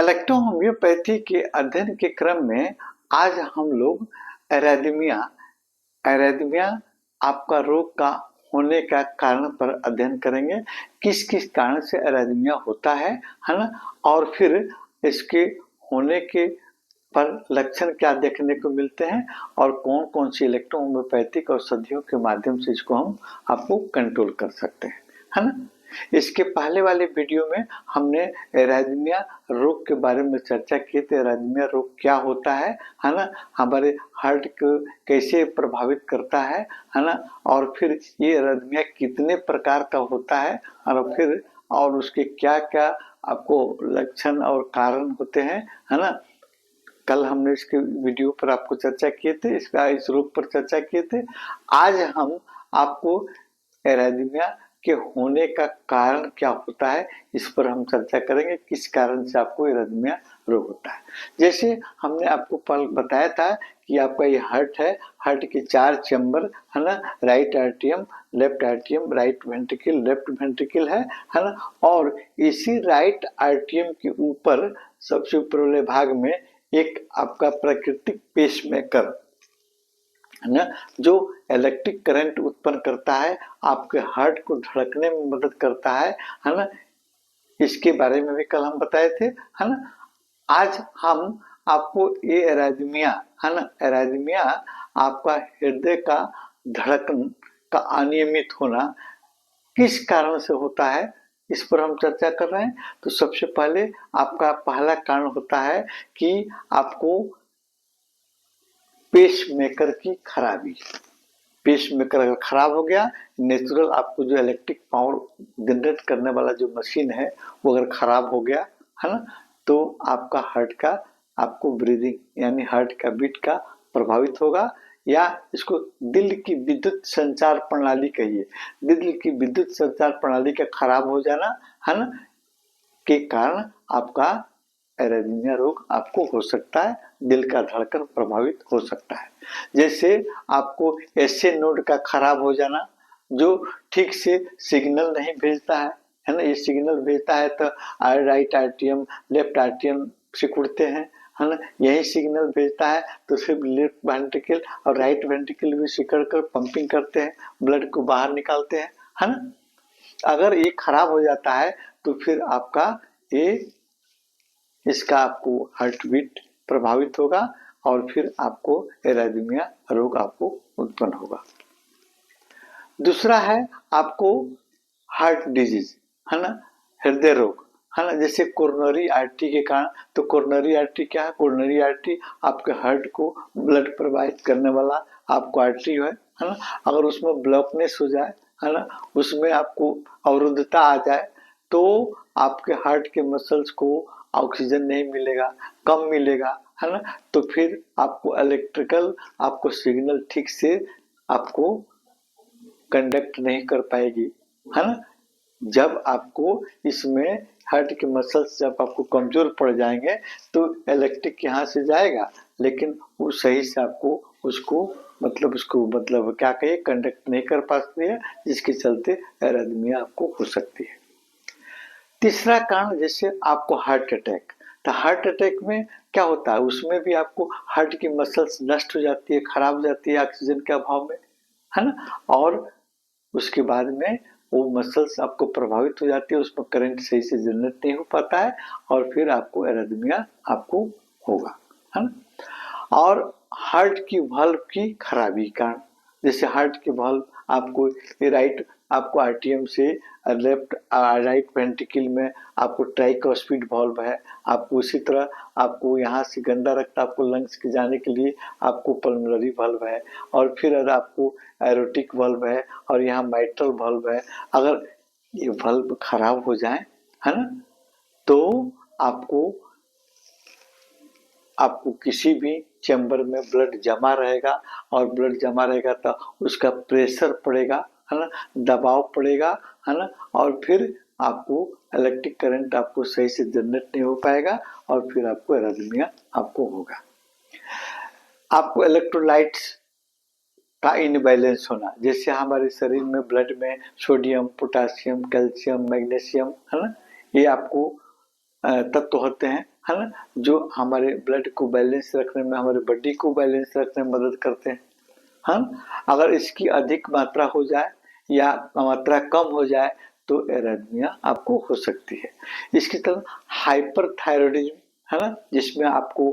Electrohomoeopathy के अध्ययन के क्रम में आज हम लोग एरेथमिया आपका रोग का होने का कारण पर अध्ययन करेंगे। किस किस कारण से एरेथमिया होता है ना, और फिर इसके होने के पर लक्षण क्या देखने को मिलते हैं और कौन कौन सी इलेक्ट्रोहोम्योपैथिक औषधियों के माध्यम से इसको हम आपको कंट्रोल कर सकते हैं, है ना। इसके पहले वाले वीडियो में हमने एरेथमिया रोग के बारे में चर्चा की थी। एरेथमिया रोग क्या होता है ना, हमारे हार्ट को कैसे प्रभावित करता है ना, और फिर ये एरेथमिया कितने प्रकार का होता है और उसके क्या क्या आपको लक्षण और कारण होते हैं, है ना। कल हमने इसके वीडियो पर आपको चर्चा किए थे, इस रोग पर चर्चा किए थे। आज हम आपको एरेथमिया के होने का कारण क्या होता है इस पर हम चर्चा करेंगे। किस कारण से आपको एरेथमिया रोग होता है। जैसे हमने आपको कल बताया था कि आपका ये हार्ट है, हार्ट के 4 चैम्बर है ना, right आर्टियम, left आर्टियम, right ventricle, left ventricle है ना। और इसी राइट आर्टियम के ऊपर सबसे ऊपर वाले भाग में एक आपका प्राकृतिक पेसमेकर है ना, जो इलेक्ट्रिक करंट उत्पन्न करता है, आपके हार्ट को धड़कने में मदद करता है ना। इसके बारे में भी कल हम बताए थे, है ना। आज हम आपको ये एरेथमिया है ना, एरेथमिया आपका हृदय का धड़कन का अनियमित होना किस कारण से होता है इस पर हम चर्चा कर रहे हैं। तो सबसे पहले आपका पहला कारण होता है कि आपको पेसमेकर की खराबी। पेसमेकर अगर खराब हो गया, नेचुरल आपको जो इलेक्ट्रिक पावर जनरेट करने वाला जो मशीन है वो अगर खराब हो गया है ना, तो आपका हार्ट का आपको ब्रीदिंग यानी हार्ट का बीट का प्रभावित होगा, या इसको दिल की विद्युत संचार प्रणाली कहिए। दिल की विद्युत संचार प्रणाली का खराब हो जाना है ना, के कारण आपका एरेथमिया रोग आपको हो सकता है, दिल का धड़कन प्रभावित हो सकता है। जैसे आपको एसए नोड का खराब हो जाना, जो ठीक से सिग्नल नहीं भेजता है ना। ये सिग्नल भेजता है तो राइट आर्टियम, लेफ्ट आर्टियम सिकुड़ते हैं, है ना। यही सिग्नल भेजता है तो सिर्फ लेफ्ट वेंट्रिकल और राइट वेंट्रिकल भी सिकड़ कर पंपिंग करते हैं, ब्लड को बाहर निकालते हैं, है ना। अगर ये खराब हो जाता है तो फिर आपका इसका आपको हार्ट बीट प्रभावित होगा और फिर आपको एरेथमिया रोग आपको उत्पन्न होगा। दूसरा है आपको हार्ट डिजीज है ना, हृदय रोग है ना। जैसे कोरोनरी आर्टरी के कारण, तो कोरोनरी आर्टरी क्या है? कोरोनरी आर्टरी आपके हार्ट को ब्लड प्रवाहित करने वाला आपको आर्टरी है ना। अगर उसमें ब्लॉकनेस हो जाए है ना, उसमें आपको अवरुद्धता आ जाए तो आपके हार्ट के मसल्स को ऑक्सीजन नहीं मिलेगा, कम मिलेगा है ना। तो फिर आपको इलेक्ट्रिकल आपको सिग्नल ठीक से आपको कंडक्ट नहीं कर पाएगी, है ना। जब आपको इसमें हार्ट के मसल्स जब आपको कमजोर पड़ जाएंगे तो इलेक्ट्रिक यहाँ से जाएगा, लेकिन वो सही से आपको उसको मतलब क्या कहिए कंडक्ट नहीं कर पाती है, जिसके चलते एरेथमिया आपको हो सकती है। तीसरा कारण जैसे आपको हार्ट अटैक, तो हार्ट अटैक में क्या होता है, उसमें भी आपको हार्ट की मसल्स नष्ट हो जाती है, खराब हो जाती है ऑक्सीजन के अभाव में, है ना। और उसके बाद में वो मसल्स आपको प्रभावित हो जाती है, उसमें करंट सही से जनरेट नहीं हो पाता है और फिर आपको एरेथमिया आपको होगा, है ना। और हार्ट की वाल्व की खराबी कारण, जैसे हार्ट के वाल्व आपको राइट आपको आरटीएम से लेफ्ट राइट वेंट्रिकल में आपको ट्राइकॉस्पिड वाल्व है, आपको उसी तरह आपको यहाँ से गंदा रक्त आपको लंग्स के जाने के लिए आपको पल्मोनरी वाल्व है, और फिर अगर आपको एरोटिक वाल्व है और यहाँ माइट्रल वाल्व है। अगर ये वाल्व खराब हो जाए है ना, तो आपको किसी भी चैम्बर में ब्लड जमा रहेगा, और ब्लड जमा रहेगा तो उसका प्रेशर पड़ेगा है ना, दबाव पड़ेगा है ना, और फिर आपको इलेक्ट्रिक करंट आपको सही से जनरेट नहीं हो पाएगा और फिर आपको एरेथमिया आपको होगा। आपको इलेक्ट्रोलाइट्स का इनबैलेंस होना, जैसे हमारे शरीर में ब्लड में सोडियम, पोटासियम, कैल्शियम, मैग्नीशियम है ना, ये आपको तत्व होते हैं है ना, जो हमारे ब्लड को बैलेंस रखने में, हमारे बॉडी को बैलेंस रखने में मदद करते हैं। हम अगर इसकी अधिक मात्रा हो जाए या मात्रा कम हो जाए तो एरेथमिया आपको हो सकती है। इसकी तरह हाइपरथायरॉयडिज्म है ना, जिसमें आपको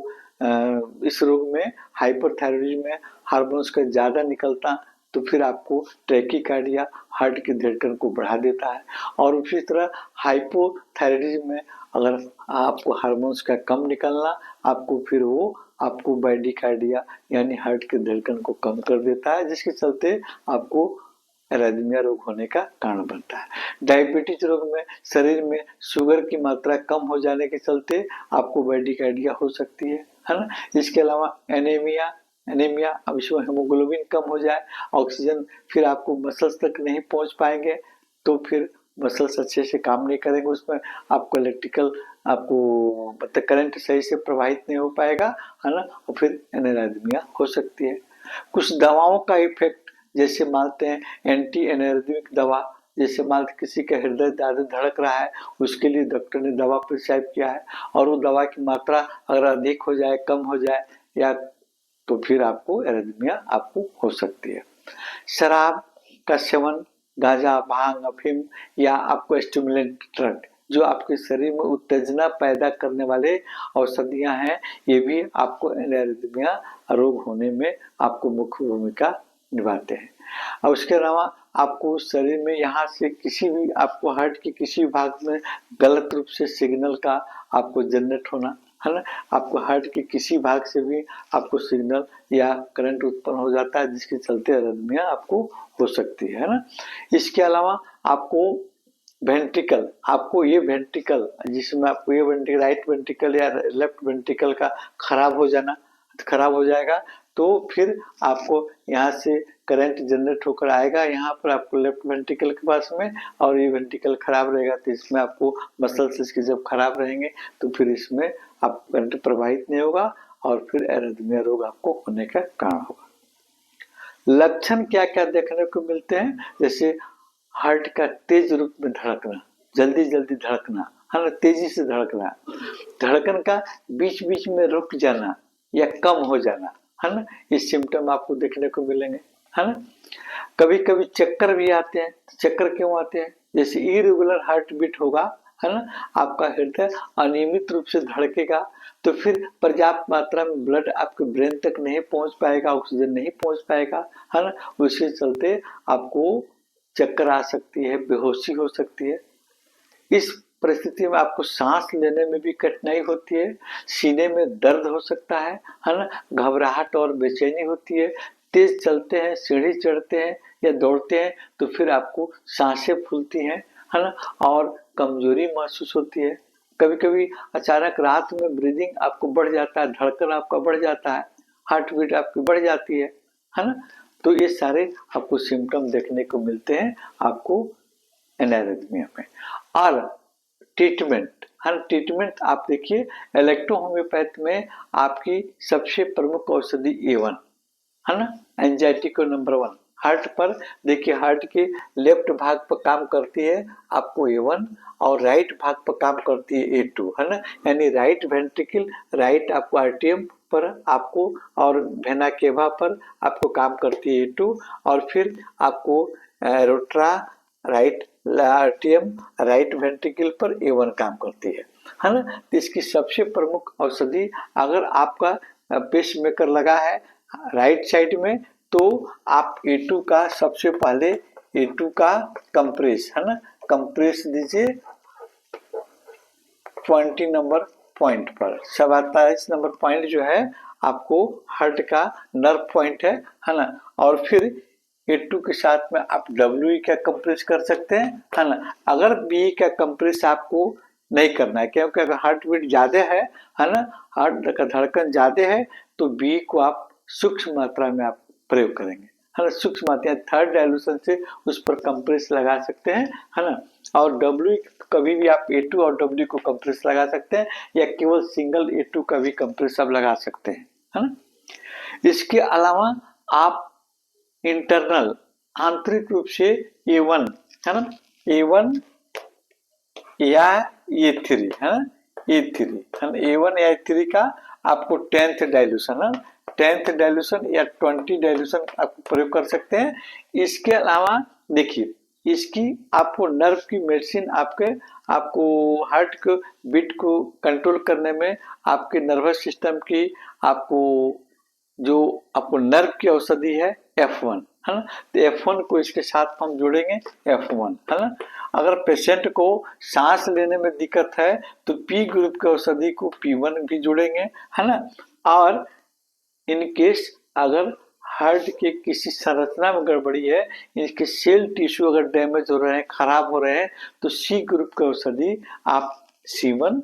इस रोग में हाइपरथायरॉयडिज्म में हार्मोन्स का ज्यादा निकलता, तो फिर आपको ट्रैकीकार्डिया, हार्ट की धड़कन को बढ़ा देता है। और उसी तरह हाइपोथायरॉयडिज्म में अगर आपको हार्मोन्स का कम निकलना, आपको फिर वो आपको ब्रैडीकार्डिया यानी हार्ट की धड़कन को कम कर देता है, जिसके चलते आपको एरिथमिया रोग होने का कारण बनता है। डायबिटीज रोग में शरीर में शुगर की मात्रा कम हो जाने के चलते आपको ब्रैडीकार्डिया हो सकती है ना। इसके अलावा एनीमिया, अब इसमें हेमोग्लोबिन कम हो जाए, ऑक्सीजन फिर आपको मसल्स तक नहीं पहुंच पाएंगे, तो फिर मसल्स अच्छे से काम नहीं करेंगे, उसमें आपको इलेक्ट्रिकल मतलब करंट सही से प्रवाहित नहीं हो पाएगा, है ना, और फिर एनिरेथमिया हो सकती है। कुछ दवाओं का इफेक्ट, जैसे मानते हैं एंटी एनर्जिक दवा, जैसे मानते किसी का हृदय ज्यादा धड़क रहा है, उसके लिए डॉक्टर ने दवा प्रिस्क्राइब किया है, और वो दवा की मात्रा अगर अधिक हो जाए, कम हो जाए, या तो फिर आपको एरिथमिया आपको हो सकती है। शराब का सेवन, गांजा, भांग, अफीम या आपको स्टिमुलेंट ड्रग, जो आपके शरीर में उत्तेजना पैदा करने वाले औषधियां हैं, ये भी आपको एरिथमिया रोग होने में आपको मुख्य भूमिका निभाते हैं। और उसके अलावा आपको शरीर में यहाँ से किसी भी आपको हार्ट के किसी भाग में गलत रूप से सिग्नल का आपको जनरेट होना, है ना, आपको हार्ट के किसी भाग से भी आपको सिग्नल या करंट उत्पन्न हो जाता है, जिसके चलते एरिथमिया आपको हो सकती है ना। इसके अलावा आपको वेंट्रिकल, आपको ये वेंट्रिकल जिसमें आपको ये वेंट्रिकल, राइट वेंट्रिकल या लेफ्ट वेंट्रिकल का खराब हो जाएगा, तो फिर आपको यहाँ से करंट जनरेट होकर आएगा यहाँ पर आपको लेफ्ट वेंट्रिकल के पास में, और ये वेंट्रिकल खराब रहेगा तो इसमें आपको मसल्स इसके जब खराब रहेंगे तो फिर इसमें आपको करंट प्रवाहित नहीं होगा, और फिर एरिथमिया रोग आपको होने का कारण होगा। लक्षण क्या क्या देखने को मिलते हैं, जैसे हार्ट का तेज रूप में धड़कना, जल्दी जल्दी धड़कना, है ना, तेजी से धड़कना, धड़कन का बीच बीच में रुक जाना या कम हो जाना, है ना, ये सिम्टम आपको देखने को मिलेंगे, है ना। कभी कभी चक्कर भी आते हैं। चक्कर क्यों आते हैं, जैसे इरेगुलर हार्ट बीट होगा, है ना, आपका हृदय अनियमित रूप से धड़केगा, तो फिर पर्याप्त मात्रा में ब्लड आपके ब्रेन तक नहीं पहुंच पाएगा, ऑक्सीजन नहीं पहुंच पाएगा, है ना, उसके चलते आपको चक्कर आ सकती है, बेहोशी हो सकती है। इस परिस्थिति में आपको सांस लेने में भी कठिनाई होती है, सीने में दर्द हो सकता है ना, घबराहट और बेचैनी होती है। तेज चलते हैं, सीढ़ी चढ़ते हैं या दौड़ते हैं तो फिर आपको सांसें फूलती हैं, है ना, और कमजोरी महसूस होती है। कभी कभी अचानक रात में ब्रीदिंग आपको बढ़ जाता है, धड़कन आपका बढ़ जाता है, हार्ट बीट आपकी बढ़ जाती है ना। तो ये सारे आपको सिम्टम देखने को मिलते हैं आपको एरिथमिया में। और ट्रीटमेंट, हर ट्रीटमेंट आप देखिए, इलेक्ट्रोहोम्योपैथ में आपकी सबसे प्रमुख औषधि A1 है ना, एंजाइटी को नंबर 1। हार्ट पर देखिए, हार्ट के लेफ्ट भाग पर काम करती है आपको A1, और राइट भाग पर काम करती है A2, है ना, यानी राइट वेंट्रिकल, राइट आपको आर्टियम पर आपको, और वेना केवा पर आपको काम करती है A2, और फिर आपको रोट्रा राइट आर्टियम राइट वेंट्रिकल पर A1 काम करती है ना। तो इसकी सबसे प्रमुख औषधि, अगर आपका पेस मेकर लगा है राइट साइड में, तो आप A2 का सबसे पहले A2 का कंप्रेस, है ना, कंप्रेस दीजिए 20 नंबर पॉइंट पर। 27 नंबर पॉइंट जो है आपको हार्ट का नर्व पॉइंट है ना, और फिर A2 के साथ में आप WE का कंप्रेस कर सकते हैं, है ना। अगर BE का कंप्रेस आपको नहीं करना है, क्योंकि अगर हार्ट बीट ज्यादा है ना, हार्ट का धड़कन ज्यादा है, तो BE को आप सूक्ष्म मात्रा में आप प्रयोग करेंगे, है ना, सूक्ष्म मात्रा थर्ड डाइल्यूशन से उस पर कंप्रेस लगा सकते हैं, है ना। और WE कभी भी आप A2 और WE को कंप्रेस लगा सकते हैं, या केवल सिंगल A2 का भी कंप्रेस आप लगा सकते हैं, है ना। इसके अलावा आप इंटरनल आंतरिक रूप से A1, है ना, A1 या A3, है ना, E3 है ना, A1 या E3 का आपको 10th डाइल्यूशन है, 10th डाइल्यूशन या 20 डाइल्यूशन आप प्रयोग कर सकते हैं। इसके अलावा देखिए, इसकी आपको नर्व की मेडिसिन आपको हार्ट को बीट को कंट्रोल करने में, आपके नर्वस सिस्टम की आपको जो आपको नर्व की औषधि है F1 है ना, तो F1 को इसके साथ हम जोड़ेंगे F1 है ना। अगर पेशेंट को सांस लेने में दिक्कत है तो P ग्रुप की औषधि को P1 भी जोड़ेंगे है ना। और इन केस अगर हार्ट के किसी संरचना में गड़बड़ी है, इसके सेल टिश्यू अगर डैमेज हो रहे हैं, खराब हो रहे हैं, तो C ग्रुप की औषधि आप C1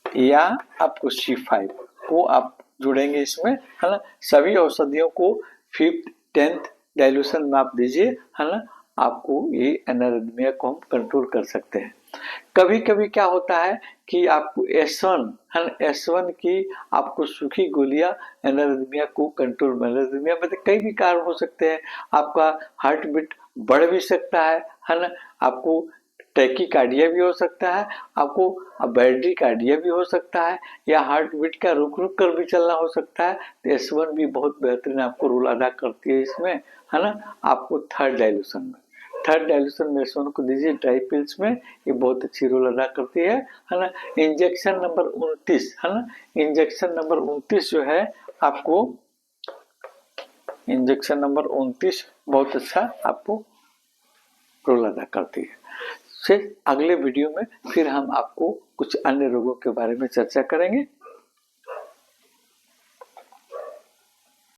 या आपको C5 को आप जुड़ेंगे इसमें है ना। सभी औषधियों को 5th 10th डाइल्यूशन में आप दीजिए है ना, आपको ये एनारिथमिया को हम कंट्रोल कर सकते हैं। कभी कभी क्या होता है कि आपको S1 है ना, S1 की आपको सूखी गोलियां एनारिथमिया को कंट्रोल में, एनारिथमिया में कई भी कारण हो सकते हैं, आपका हार्ट बीट बढ़ भी सकता है ना, आपको टैकीकार्डिया भी हो सकता है, आपको ब्रैडीकार्डिया भी हो सकता है, या हार्ट बीट का रुक रुक कर भी चलना हो सकता है। तो S1 भी बहुत बेहतरीन आपको रोल अदा करती है इसमें है ना। आपको थर्ड डाइल्यूशन में S1 को दीजिए ड्राई पिल्स में, ये बहुत अच्छी रोल अदा करती है ना। इंजेक्शन नंबर 29 है ना, इंजेक्शन नंबर 29 जो है आपको, इंजेक्शन नंबर 29 बहुत अच्छा आपको रोल अदा करती है। फिर अगले वीडियो में फिर हम आपको कुछ अन्य रोगों के बारे में चर्चा करेंगे।